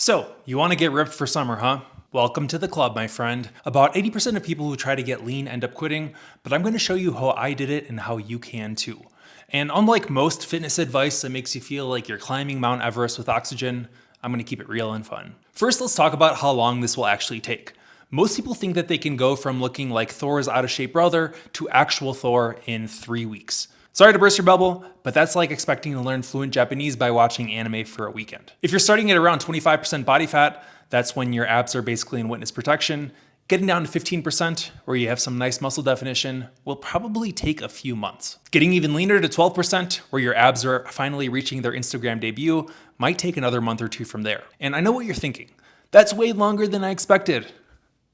So, you want to get ripped for summer, huh? Welcome to the club, my friend. About 80% of people who try to get lean end up quitting, but I'm going to show you how I did it and how you can too. And unlike most fitness advice that makes you feel like you're climbing Mount Everest with oxygen, I'm going to keep it real and fun. First, let's talk about how long this will actually take. Most people think that they can go from looking like Thor's out of shape brother to actual Thor in 3 weeks. Sorry to burst your bubble, but that's like expecting to learn fluent Japanese by watching anime for a weekend. If you're starting at around 25% body fat, that's when your abs are basically in witness protection. Getting down to 15%, where you have some nice muscle definition, will probably take a few months. Getting even leaner to 12%, where your abs are finally reaching their Instagram debut, might take another month or two from there. And I know what you're thinking. That's way longer than I expected.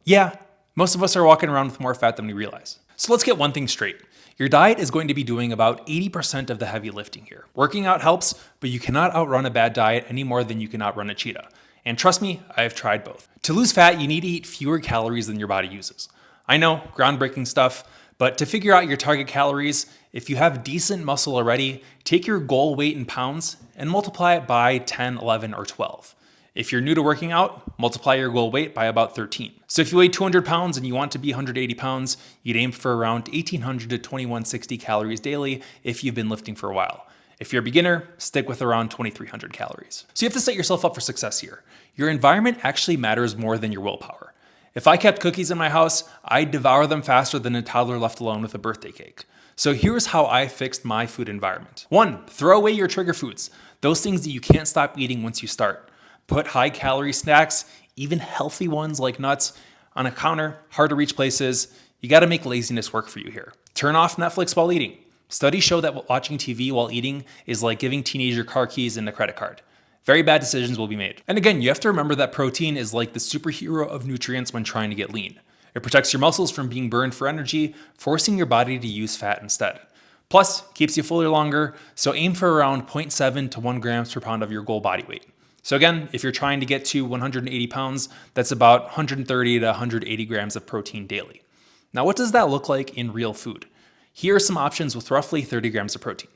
Yeah, most of us are walking around with more fat than we realize. So let's get one thing straight. Your diet is going to be doing about 80% of the heavy lifting here. Working out helps, but you cannot outrun a bad diet any more than you can outrun a cheetah. And trust me, I have tried both. To lose fat, you need to eat fewer calories than your body uses. I know, groundbreaking stuff, but to figure out your target calories, if you have decent muscle already, take your goal weight in pounds and multiply it by 10, 11, or 12. If you're new to working out, multiply your goal weight by about 13. So if you weigh 200 pounds and you want to be 180 pounds, you'd aim for around 1,800 to 2,160 calories daily if you've been lifting for a while. If you're a beginner, stick with around 2,300 calories. So you have to set yourself up for success here. Your environment actually matters more than your willpower. If I kept cookies in my house, I'd devour them faster than a toddler left alone with a birthday cake. So here's how I fixed my food environment. 1, throw away your trigger foods, those things that you can't stop eating once you start. Put high-calorie snacks, even healthy ones like nuts, on a counter, hard to reach places. You gotta make laziness work for you here. Turn off Netflix while eating. Studies show that watching TV while eating is like giving teenager car keys and a credit card. Very bad decisions will be made. And again, you have to remember that protein is like the superhero of nutrients when trying to get lean. It protects your muscles from being burned for energy, forcing your body to use fat instead. Plus, keeps you fuller longer, so aim for around 0.7 to 1 grams per pound of your goal body weight. So again, if you're trying to get to 180 pounds, that's about 130 to 180 grams of protein daily. Now, what does that look like in real food? Here are some options with roughly 30 grams of protein.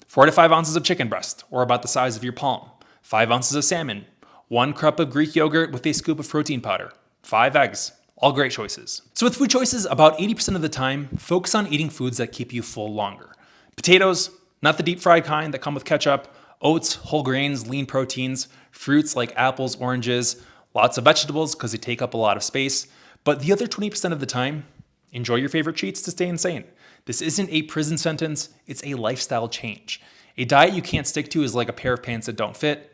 4 to 5 ounces of chicken breast, or about the size of your palm. 5 ounces of salmon. 1 cup of Greek yogurt with a scoop of protein powder. 5 eggs. All great choices. So with food choices, about 80% of the time, focus on eating foods that keep you full longer. Potatoes, not the deep fried kind that come with ketchup. Oats, whole grains, lean proteins, fruits like apples, oranges, lots of vegetables because they take up a lot of space. But the other 20% of the time, enjoy your favorite treats to stay insane. This isn't a prison sentence, it's a lifestyle change. A diet you can't stick to is like a pair of pants that don't fit,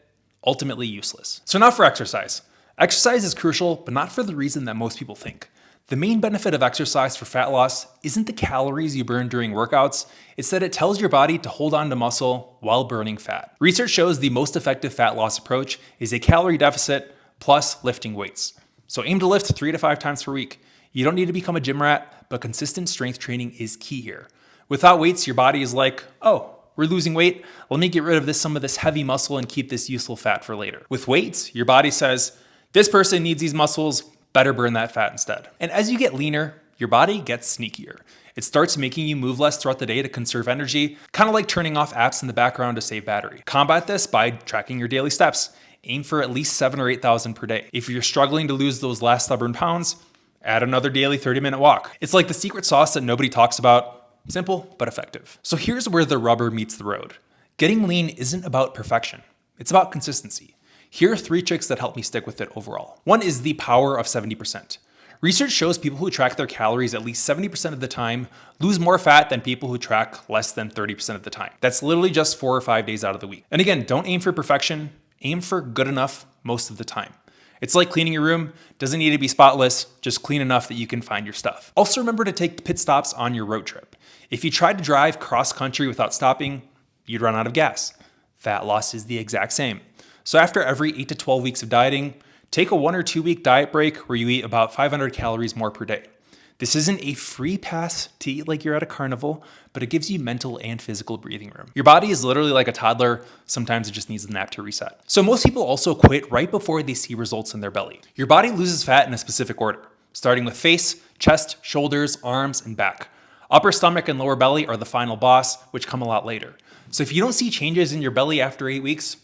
ultimately useless. So now for exercise. Exercise is crucial, but not for the reason that most people think. The main benefit of exercise for fat loss isn't the calories you burn during workouts, it's that it tells your body to hold on to muscle while burning fat. Research shows the most effective fat loss approach is a calorie deficit plus lifting weights. So aim to lift 3 to 5 times per week. You don't need to become a gym rat, but consistent strength training is key here. Without weights, your body is like, oh, we're losing weight, let me get rid of some of this heavy muscle and keep this useful fat for later. With weights, your body says, this person needs these muscles, better burn that fat instead. And as you get leaner, your body gets sneakier. It starts making you move less throughout the day to conserve energy, kind of like turning off apps in the background to save battery. Combat this by tracking your daily steps. Aim for at least 7,000 or 8,000 per day. If you're struggling to lose those last stubborn pounds, add another daily 30-minute walk. It's like the secret sauce that nobody talks about. Simple, but effective. So here's where the rubber meets the road. Getting lean isn't about perfection. It's about consistency. Here are 3 tricks that help me stick with it overall. 1 is the power of 70%. Research shows people who track their calories at least 70% of the time lose more fat than people who track less than 30% of the time. That's literally just 4 or 5 days out of the week. And again, don't aim for perfection, aim for good enough most of the time. It's like cleaning your room, doesn't need to be spotless, just clean enough that you can find your stuff. Also remember to take pit stops on your road trip. If you tried to drive cross country without stopping, you'd run out of gas. Fat loss is the exact same. So after every 8 to 12 weeks of dieting, take a 1 or 2 week diet break where you eat about 500 calories more per day. This isn't a free pass to eat like you're at a carnival, but it gives you mental and physical breathing room. Your body is literally like a toddler. Sometimes it just needs a nap to reset. So most people also quit right before they see results in their belly. Your body loses fat in a specific order, starting with face, chest, shoulders, arms, and back. Upper stomach and lower belly are the final boss, which come a lot later. So if you don't see changes in your belly after 8 weeks,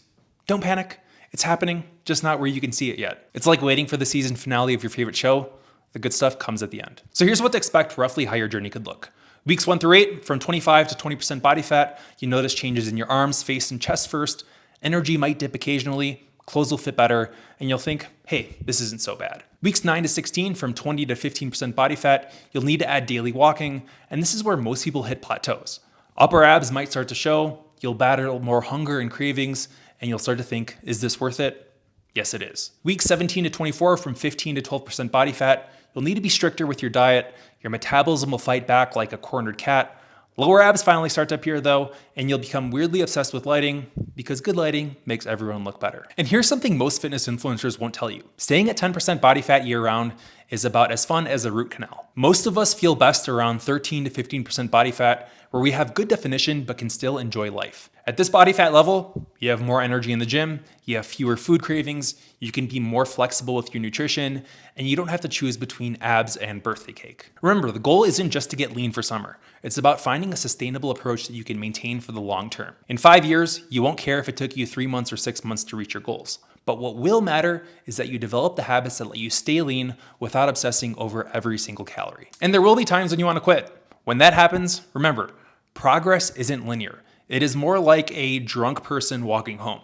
don't panic. It's happening, just not where you can see it yet. It's like waiting for the season finale of your favorite show. The good stuff comes at the end. So here's what to expect roughly how your journey could look. Weeks 1 through 8, from 25 to 20% body fat, you notice changes in your arms, face, and chest first. Energy might dip occasionally, clothes will fit better, and you'll think, hey, this isn't so bad. Weeks 9 to 16, from 20 to 15% body fat, you'll need to add daily walking, and this is where most people hit plateaus. Upper abs might start to show, you'll battle more hunger and cravings, and you'll start to think, is this worth it? Yes, it is. Weeks 17 to 24, from 15 to 12% body fat, you'll need to be stricter with your diet. Your metabolism will fight back like a cornered cat. Lower abs finally start to appear though, and you'll become weirdly obsessed with lighting because good lighting makes everyone look better. And here's something most fitness influencers won't tell you. Staying at 10% body fat year round is about as fun as a root canal. Most of us feel best around 13 to 15% body fat, where we have good definition but can still enjoy life. At this body fat level, you have more energy in the gym, you have fewer food cravings, you can be more flexible with your nutrition, and you don't have to choose between abs and birthday cake. Remember, the goal isn't just to get lean for summer. It's about finding a sustainable approach that you can maintain for the long term. In 5 years, you won't care if it took you 3 months or 6 months to reach your goals. But what will matter is that you develop the habits that let you stay lean without obsessing over every single calorie. And there will be times when you want to quit. When that happens, remember, progress isn't linear. It is more like a drunk person walking home.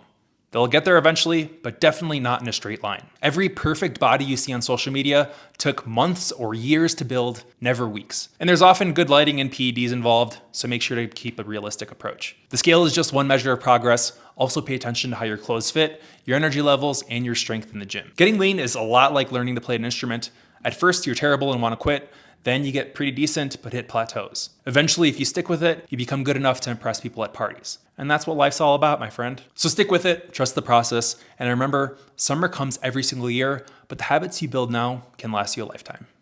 They'll get there eventually, but definitely not in a straight line. Every perfect body you see on social media took months or years to build, never weeks. And there's often good lighting and PEDs involved, so make sure to keep a realistic approach. The scale is just one measure of progress. Also pay attention to how your clothes fit, your energy levels, and your strength in the gym. Getting lean is a lot like learning to play an instrument. At first, you're terrible and want to quit. Then you get pretty decent, but hit plateaus. Eventually, if you stick with it, you become good enough to impress people at parties. And that's what life's all about, my friend. So stick with it, trust the process, and remember, summer comes every single year, but the habits you build now can last you a lifetime.